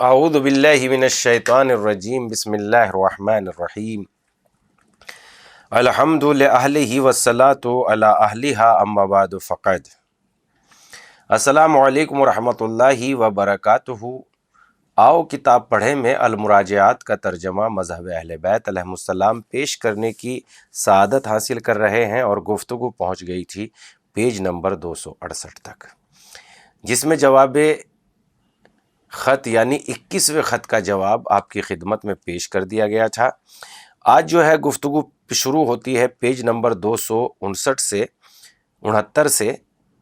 اعوذ باللہ من الشیطان الرجیم بسم اللہ الرحمن الرحیم الحمد لأہلہ والصلاة علی اہلہا اما بعد فقد السلام علیکم ورحمۃ اللہ وبرکاتہ۔ آؤ کتاب پڑھیں میں المراجعات کا ترجمہ مذہب اہل بیت علیہم السلام پیش کرنے کی سعادت حاصل کر رہے ہیں، اور گفتگو پہنچ گئی تھی پیج نمبر 268 تک، جس میں جواب خط یعنی 21ویں خط کا جواب آپ کی خدمت میں پیش کر دیا گیا تھا۔ آج جو ہے گفتگو شروع ہوتی ہے پیج نمبر 259 سے 69 سے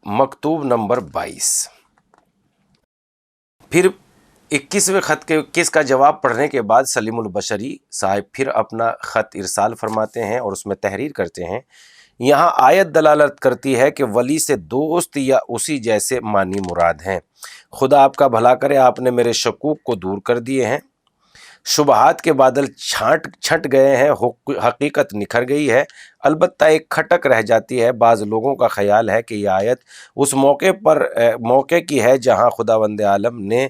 مکتوب نمبر 22۔ پھر 21ویں خط کے 21 کا جواب پڑھنے کے بعد سلیم البشری صاحب پھر اپنا خط ارسال فرماتے ہیں اور اس میں تحریر کرتے ہیں۔ یہاں آیت دلالت کرتی ہے کہ ولی سے دوست یا اسی جیسے معنی مراد ہیں۔ خدا آپ کا بھلا کرے، آپ نے میرے شکوک کو دور کر دیے ہیں، شبہات کے بادل چھٹ گئے ہیں، حقیقت نکھر گئی ہے۔ البتہ ایک کھٹک رہ جاتی ہے۔ بعض لوگوں کا خیال ہے کہ یہ آیت اس موقع کی ہے جہاں خداوند عالم نے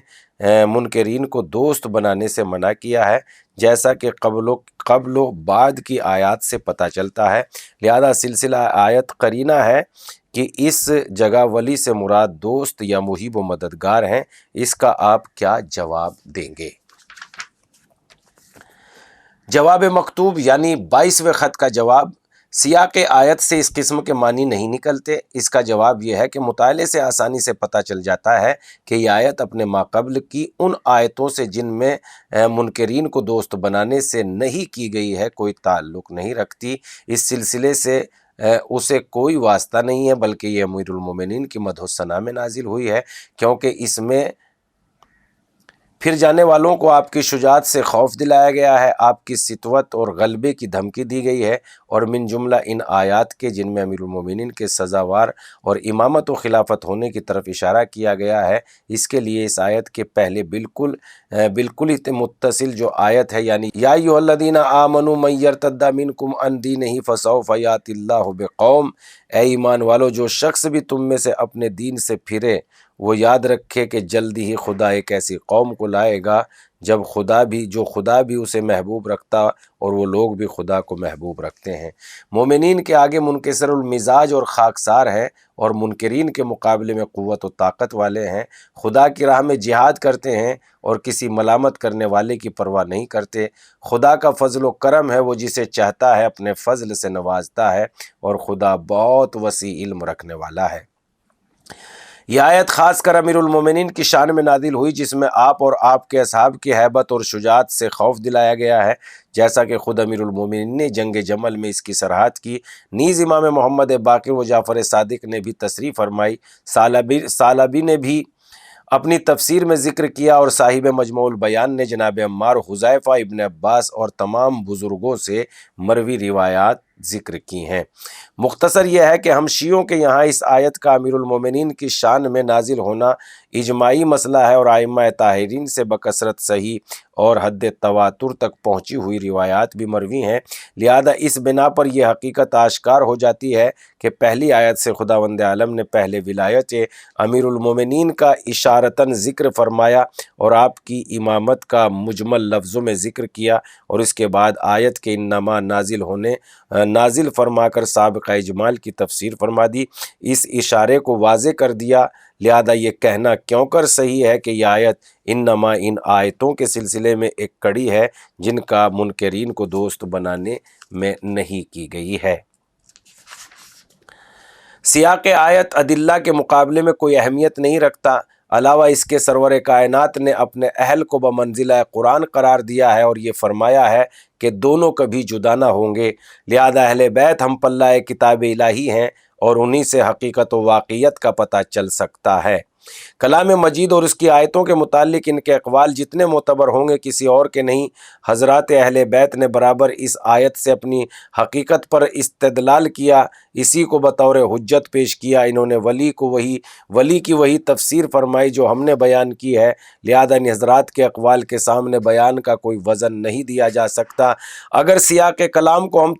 منکرین کو دوست بنانے سے منع کیا ہے، جیسا کہ قبل و بعد کی آیات سے پتہ چلتا ہے۔ لہذا سلسلہ آیت قرینہ ہے کہ اس جگہ ولی سے مراد دوست یا محب و مددگار ہیں۔ اس کا آپ کیا جواب دیں گے؟ جواب مکتوب یعنی 22ویں خط کا جواب۔ سیاق آیت سے اس قسم کے معنی نہیں نکلتے۔ اس کا جواب یہ ہے کہ مطالعے سے آسانی سے پتہ چل جاتا ہے کہ یہ آیت اپنے ماقبل کی ان آیتوں سے جن میں منکرین کو دوست بنانے سے نہیں کی گئی ہے کوئی تعلق نہیں رکھتی۔ اس سلسلے سے اسے کوئی واسطہ نہیں ہے، بلکہ یہ امیر المومنین کی مدح و ثنا میں نازل ہوئی ہے، کیونکہ اس میں پھر جانے والوں کو آپ کی شجاعت سے خوف دلایا گیا ہے، آپ کی سطوت اور غلبے کی دھمکی دی گئی ہے، اور من جملہ ان آیات کے جن میں امیر المومنین کے سزاوار اور امامت و خلافت ہونے کی طرف اشارہ کیا گیا ہے۔ اس کے لیے اس آیت کے پہلے بالکل ہی متصل جو آیت ہے، یعنی یا ایھا الذین آمنوا من یرتد منکم عن دینہ فسوف یأتی اللہ بقوم، اے ایمان والو جو شخص بھی تم میں سے اپنے دین سے پھرے وہ یاد رکھے کہ جلدی ہی خدا ایک ایسی قوم کو لائے گا جو خدا بھی اسے محبوب رکھتا اور وہ لوگ بھی خدا کو محبوب رکھتے ہیں۔ مومنین کے آگے منکسر المزاج اور خاکسار ہیں، اور منکرین کے مقابلے میں قوت و طاقت والے ہیں، خدا کی راہ میں جہاد کرتے ہیں اور کسی ملامت کرنے والے کی پرواہ نہیں کرتے۔ خدا کا فضل و کرم ہے، وہ جسے چاہتا ہے اپنے فضل سے نوازتا ہے، اور خدا بہت وسیع علم رکھنے والا ہے۔ یہ آیت خاص کر امیر المومنین کی شان میں نازل ہوئی، جس میں آپ اور آپ کے اصحاب کی ہیبت اور شجاعت سے خوف دلایا گیا ہے، جیسا کہ خود امیر المومنین نے جنگ جمل میں اس کی صراحت کی۔ نیز امام محمد باقر و جعفر صادق نے بھی تصریح فرمائی، سالبی نے بھی اپنی تفسیر میں ذکر کیا، اور صاحب مجموع البیان نے جناب عمار، حذیفہ، ابن عباس اور تمام بزرگوں سے مروی روایات ذکر کی ہیں۔ مختصر یہ ہے کہ ہم شیعوں کے یہاں اس آیت کا امیر المومنین کی شان میں نازل ہونا اجماعی مسئلہ ہے، اور ائمہ طاہرین سے بکثرت صحیح اور حد تواتر تک پہنچی ہوئی روایات بھی مروی ہیں۔ لہذا اس بنا پر یہ حقیقت آشکار ہو جاتی ہے کہ پہلی آیت سے خداوند عالم نے پہلے ولایت امیر المومنین کا اشارتاً ذکر فرمایا اور آپ کی امامت کا مجمل لفظوں میں ذکر کیا، اور اس کے بعد آیت کے انما نازل فرما کر سابقہ اجمال کی تفسیر فرما دی، اس اشارے کو واضح کر دیا۔ لہذا یہ کہنا کیوں کر صحیح ہے کہ یہ آیت انما ان آیتوں کے سلسلے میں ایک کڑی ہے جن کا منکرین کو دوست بنانے میں نہیں کی گئی ہے۔ سیاق آیت ادلہ کے مقابلے میں کوئی اہمیت نہیں رکھتا، علاوہ اس کے سرور کائنات نے اپنے اہل کو بمنزلہ قرآن قرار دیا ہے، اور یہ فرمایا ہے کہ دونوں کبھی جدا نہ ہوں گے۔ لہذا اہل بیت ہم پلہ کتاب الہی ہیں، اور انہی سے حقیقت و واقعیت کا پتہ چل سکتا ہے۔ کلام مجید اور اس کی آیتوں کے متعلق ان کے اقوال جتنے معتبر ہوں گے کسی اور کے نہیں۔ حضرات اہل بیت نے برابر اس آیت سے اپنی حقیقت پر استدلال کیا، اسی کو بطور حجت پیش کیا۔ انہوں نے ولی کی وہی تفسیر فرمائی جو ہم نے بیان کی ہے، لہذا ان حضرات کے اقوال کے سامنے بیان کا کوئی وزن نہیں دیا جا سکتا۔ اگر سیاق کلام کو ہم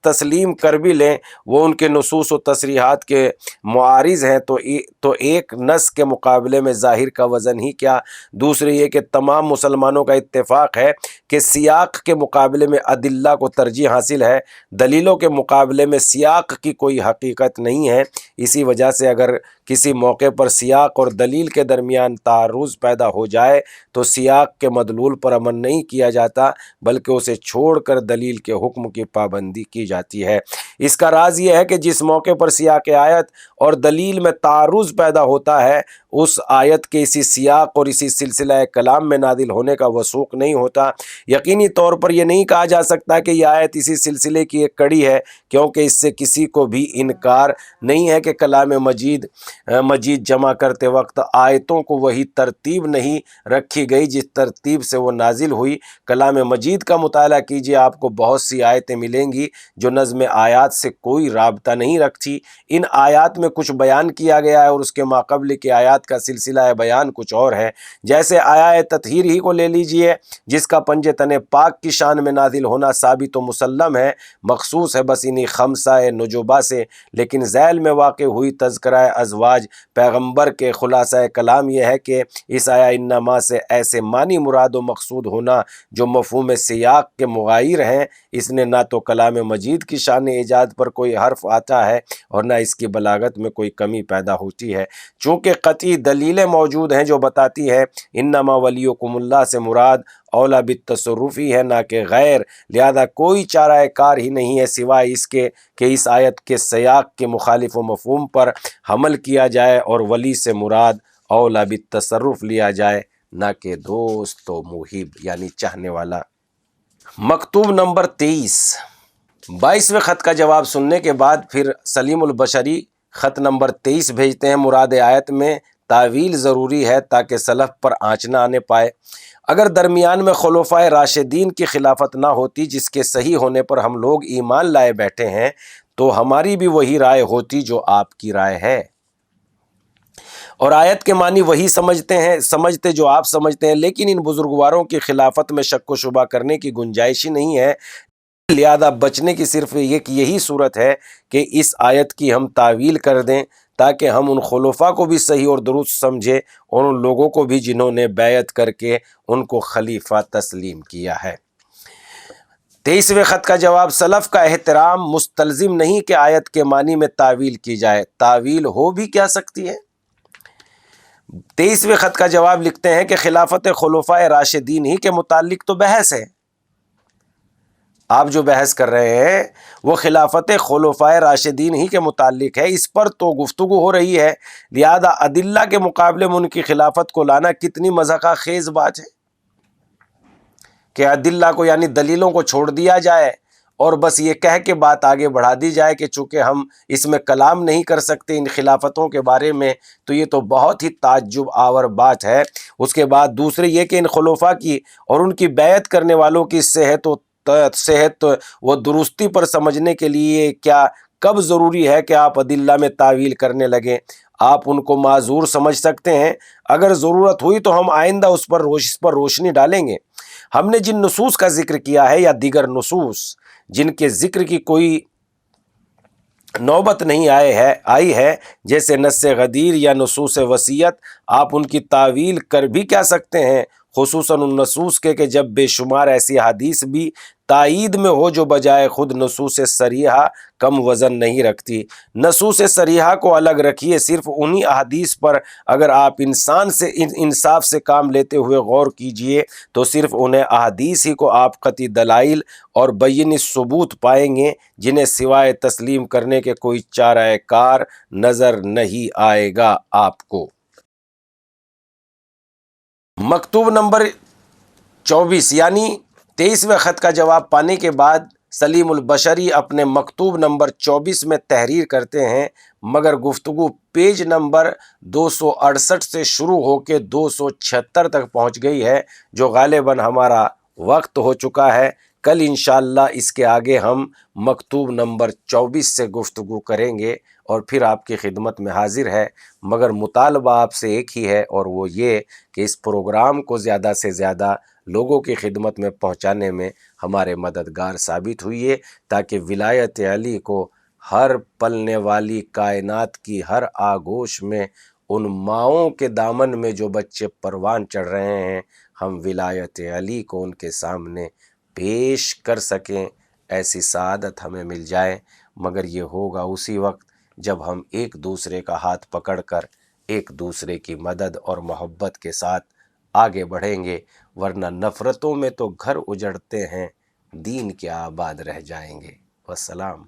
تسلیم کر بھی لیں، وہ ان کے نصوص و تصریحات کے معارض ہیں، تو ایک نص کے کے مقابلے میں ظاہر کا وزن ہی کیا۔ دوسرے یہ کہ تمام مسلمانوں کا اتفاق ہے کہ سیاق کے مقابلے میں ادلہ کو ترجیح حاصل ہے، دلیلوں کے مقابلے میں سیاق کی کوئی حقیقت نہیں ہے۔ اسی وجہ سے اگر کسی موقع پر سیاق اور دلیل کے درمیان تعارض پیدا ہو جائے تو سیاق کے مدلول پر عمل نہیں کیا جاتا بلکہ اسے چھوڑ کر دلیل کے حکم کی پابندی کی جاتی ہے۔ اس کا راز یہ ہے کہ جس موقع پر سیاق آیت اور دلیل میں تعارض پیدا ہوتا ہے اس آیت کے اسی سیاق اور اسی سلسلہ کلام میں نازل ہونے کا وثوق نہیں ہوتا۔ یقینی طور پر یہ نہیں کہا جا سکتا کہ یہ آیت اسی سلسلے کی ایک کڑی ہے، کیونکہ اس سے کسی کو بھی انکار نہیں ہے کہ کلام مجید جمع کرتے وقت آیتوں کو وہی ترتیب نہیں رکھی گئی جس ترتیب سے وہ نازل ہوئی۔ کلام مجید کا مطالعہ کیجئے، آپ کو بہت سی آیتیں ملیں گی جو نظم آیات سے کوئی رابطہ نہیں رکھتی۔ ان آیات میں کچھ بیان کیا گیا ہے اور اس کے ماقبل کی آیات کا سلسلہ بیان کچھ اور ہے۔ جیسے آیہ تطہیر ہی کو لے لیجئے، جس کا پنج تن پاک کی شان میں نازل ہونا ثابت و مسلم ہے، مخصوص ہے بس انہی خمسہ نجوبہ سے، لیکن ذیل میں واقع ہوئی تذکرہ ازواج پیغمبر کے خلاصہ کلام یہ ہے کہ اس آیہ انما سے ایسے معنی مراد و مقصود ہونا جو مفہوم سیاق کے مغایر ہیں۔ اس نے نہ تو کلام مجید کی شان ایجاد پر کوئی حرف آتا ہے اور نہ اس کی بلاغت میں کوئی کمی پیدا ہوتی ہے، چونکہ قطعی دلیلیں موجود ہیں جو بتاتی ہے انما ولیکم اللہ سے مراد اولا بالتصرف ہی ہے، نہ کہ غیر، لہذا کوئی چارہ کار ہی نہیں ہے سوائے اس کے کہ اس آیت کے سیاق کے مخالف و مفہوم پر حمل کیا جائے اور ولی سے مراد اولا بالتصرف لیا جائے، نہ کہ دوست و محب یعنی چاہنے والا۔ مکتوب نمبر 23، 22ویں خط کا جواب سننے کے بعد پھر سلیم البشری خط نمبر 23 بھیجتے ہیں۔ مراد آیت میں تعویل ضروری ہے تاکہ سلف پر آنچ نہ آنے پائے۔ اگر درمیان میں خلفائے راشدین کی خلافت نہ ہوتی جس کے صحیح ہونے پر ہم لوگ ایمان لائے بیٹھے ہیں تو ہماری بھی وہی رائے ہوتی جو آپ کی رائے ہے، اور آیت کے معنی وہی سمجھتے جو آپ سمجھتے ہیں، لیکن ان بزرگواروں کی خلافت میں شک و شبہ کرنے کی گنجائش ہی نہیں ہے، لہذا بچنے کی صرف یہی صورت ہے کہ اس آیت کی ہم تعویل کر دیں تاکہ ہم ان خلفاء کو بھی صحیح اور درست سمجھیں اور ان لوگوں کو بھی جنہوں نے بیعت کر کے ان کو خلیفہ تسلیم کیا ہے۔ 23ویں خط کا جواب، سلف کا احترام مستلزم نہیں کہ آیت کے معنی میں تعویل کی جائے، تعویل ہو بھی کیا سکتی ہے۔ 23ویں خط کا جواب لکھتے ہیں کہ خلافت خلفاء راشدین ہی کے متعلق تو بحث ہے، آپ جو بحث کر رہے ہیں وہ خلافت خلفاء راشدین ہی کے متعلق ہے، اس پر تو گفتگو ہو رہی ہے، لہذا ادلہ کے مقابلے میں ان کی خلافت کو لانا کتنی مضحکہ خیز بات ہے کہ ادلہ کو یعنی دلیلوں کو چھوڑ دیا جائے اور بس یہ کہہ کے بات آگے بڑھا دی جائے کہ چونکہ ہم اس میں کلام نہیں کر سکتے ان خلافتوں کے بارے میں، تو یہ تو بہت ہی تعجب آور بات ہے۔ اس کے بعد دوسرے یہ کہ ان خلفاء کی اور ان کی بیعت کرنے والوں کی صحت و درستی پر سمجھنے کے لیے کیا کب ضروری ہے کہ آپ ادلہ میں تعویل کرنے لگیں؟ آپ ان کو معذور سمجھ سکتے ہیں، اگر ضرورت ہوئی تو ہم آئندہ اس پر روشنی ڈالیں گے۔ ہم نے جن نصوص کا ذکر کیا ہے یا دیگر نصوص جن کے ذکر کی کوئی نوبت نہیں آئی ہے جیسے نص غدیر یا نصوص وصیت، آپ ان کی تعویل کر بھی کیا سکتے ہیں، خصوصاً ان نصوص کے کہ جب بے شمار ایسی حدیث بھی تائید میں ہو جو بجائے خود نصوص صریحہ کم وزن نہیں رکھتی۔ نصوص صریحہ کو الگ رکھیے، صرف انہی احادیث پر اگر آپ انصاف سے کام لیتے ہوئے غور کیجئے تو صرف انہیں احادیث ہی کو آپ قطعی دلائل اور بین ثبوت پائیں گے جنہیں سوائے تسلیم کرنے کے کوئی چارہ کار نظر نہیں آئے گا آپ کو۔ مکتوب نمبر 24 یعنی 23ویں خط کا جواب پانے کے بعد سلیم البشری اپنے مکتوب نمبر 24 میں تحریر کرتے ہیں، مگر گفتگو پیج نمبر 268 سے شروع ہو کے 276 تک پہنچ گئی ہے، جو غالباً ہمارا وقت ہو چکا ہے۔ کل انشاءاللہ اس کے آگے ہم مکتوب نمبر 24 سے گفتگو کریں گے اور پھر آپ کی خدمت میں حاضر ہے، مگر مطالبہ آپ سے ایک ہی ہے اور وہ یہ کہ اس پروگرام کو زیادہ سے زیادہ لوگوں کی خدمت میں پہنچانے میں ہمارے مددگار ثابت ہوئیے تاکہ ولایت علی کو ہر پلنے والی کائنات کی ہر آگوش میں ان ماؤں کے دامن میں جو بچے پروان چڑھ رہے ہیں، ہم ولایت علی کو ان کے سامنے پیش کر سکیں، ایسی سعادت ہمیں مل جائے۔ مگر یہ ہوگا اسی وقت جب ہم ایک دوسرے کا ہاتھ پکڑ کر ایک دوسرے کی مدد اور محبت کے ساتھ آگے بڑھیں گے، ورنہ نفرتوں میں تو گھر اجڑتے ہیں، دین کیا آباد رہ جائیں گے۔ والسلام۔